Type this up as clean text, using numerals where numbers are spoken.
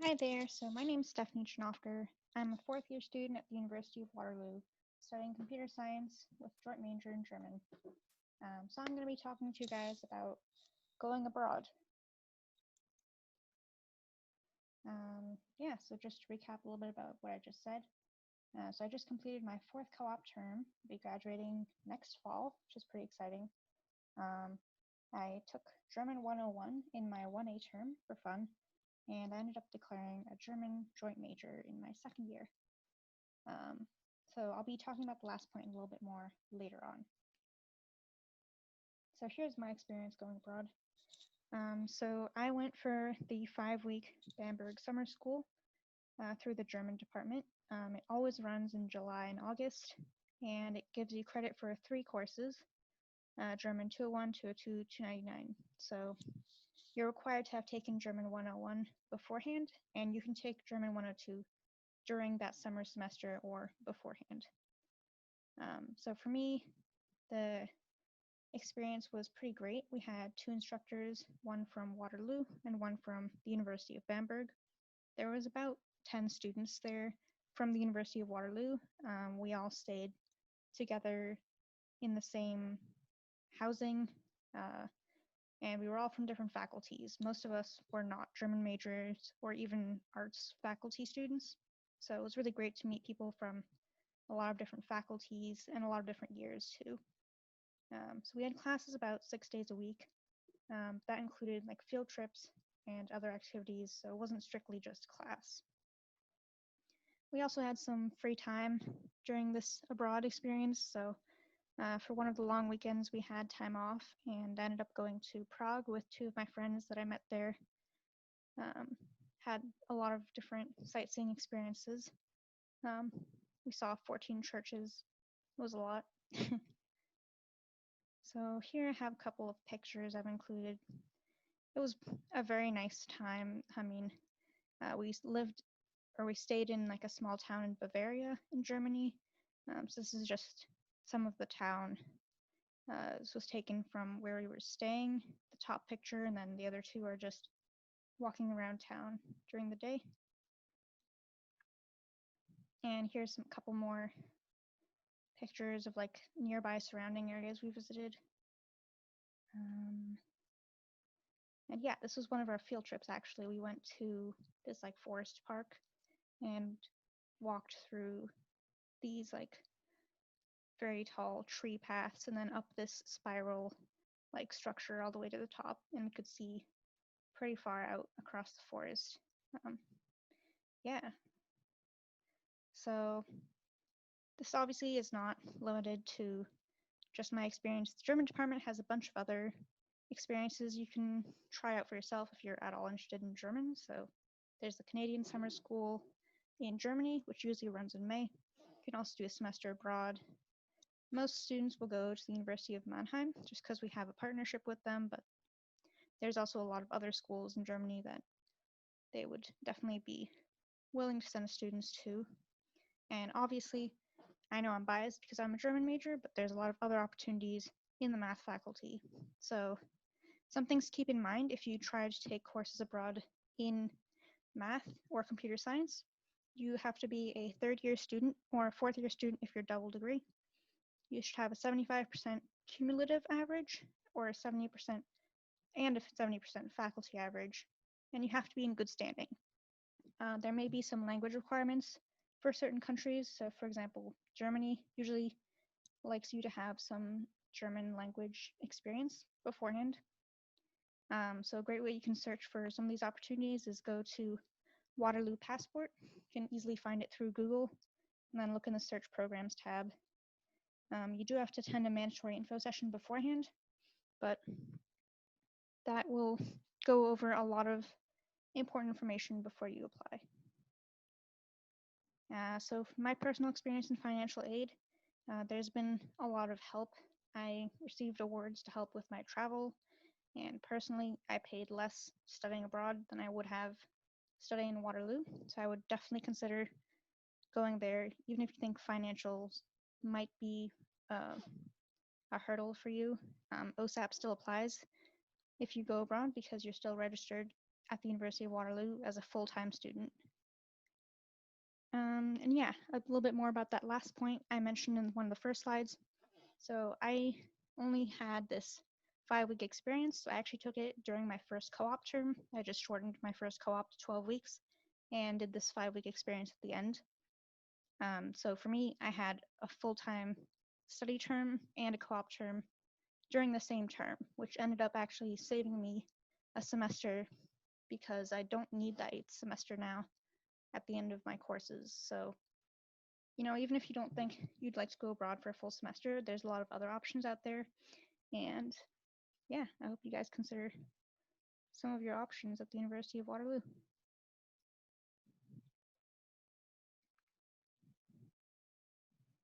Hi there. So my name is Stephanie Chenofker. I'm a fourth year student at the University of Waterloo, studying computer science with joint major in German. So I'm going to be talking to you guys about going abroad. Yeah, so just to recap a little bit about what I just said. So I just completed my fourth co-op term. I'll be graduating next fall, which is pretty exciting. Um, I took German 101 in my 1A term for fun, and I ended up declaring a German joint major in my second year. Um, so I'll be talking about the last point a little bit more later on. So here's my experience going abroad. So I went for the 5-week Bamberg summer school through the German department. It always runs in July and August, and it gives you credit for 3 courses, German 201, 202, 299. So you're required to have taken German 101 beforehand, and you can take German 102 during that summer semester or beforehand. So for me, the experience was pretty great. We had 2 instructors, one from Waterloo and one from the University of Bamberg. There was about 10 students there from the University of Waterloo. We all stayed together in the same housing, uh, and we were all from different faculties. Most of us were not German majors or even arts faculty students. So it was really great to meet people from a lot of different faculties and a lot of different years too. So we had classes about 6 days a week. That included like field trips and other activities, so it wasn't strictly just class. We also had some free time during this abroad experience, so for one of the long weekends, we had time off, and I ended up going to Prague with 2 of my friends that I met there. Had a lot of different sightseeing experiences. Um, we saw 14 churches. It was a lot. So here I have a couple of pictures I've included. It was a very nice time. I mean, we stayed in like a small town in Bavaria in Germany. So this is just some of the town. This was taken from where we were staying, the top picture, and then the other two are just walking around town during the day. And here's some couple more pictures of like nearby surrounding areas we visited. And yeah, this was one of our field trips actually. We went to this like forest park and walked through these like very tall tree paths and then up this spiral like structure all the way to the top, and we could see pretty far out across the forest. Yeah. So this obviously is not limited to just my experience. The German department has a bunch of other experiences you can try out for yourself if you're at all interested in German. So there's the Canadian Summer School in Germany, which usually runs in May. You can also do a semester abroad. Most students will go to the University of Mannheim just because we have a partnership with them, but there's also a lot of other schools in Germany that they would definitely be willing to send students to. And obviously, I know I'm biased because I'm a German major, but there's a lot of other opportunities in the math faculty. So some things to keep in mind if you try to take courses abroad in math or computer science. You have to be a third-year student or a fourth-year student if you're double degree. You should have a 75% cumulative average or a 70% and a 70% faculty average, and you have to be in good standing. There may be some language requirements for certain countries. So, for example, Germany usually likes you to have some German language experience beforehand. So a great way you can search for some of these opportunities is go to Waterloo Passport. You can easily find it through Google, and then look in the search programs tab. You do have to attend a mandatory info session beforehand, but that will go over a lot of important information before you apply. So my personal experience in financial aid, there's been a lot of help. I received awards to help with my travel, and personally, I paid less studying abroad than I would have studying in Waterloo. So I would definitely consider going there, even if you think financials might be a hurdle for you. OSAP still applies if you go abroad because you're still registered at the University of Waterloo as a full-time student. And yeah, a little bit more about that last point I mentioned in one of the first slides. So I only had this 5-week experience. So I actually took it during my first co-op term. I just shortened my first co-op to 12 weeks and did this 5-week experience at the end. So for me, I had a full-time study term and a co-op term during the same term, which ended up actually saving me a semester because I don't need that 8th semester now at the end of my courses. So, even if you don't think you'd like to go abroad for a full semester, there's a lot of other options out there. And yeah, I hope you guys consider some of your options at the University of Waterloo.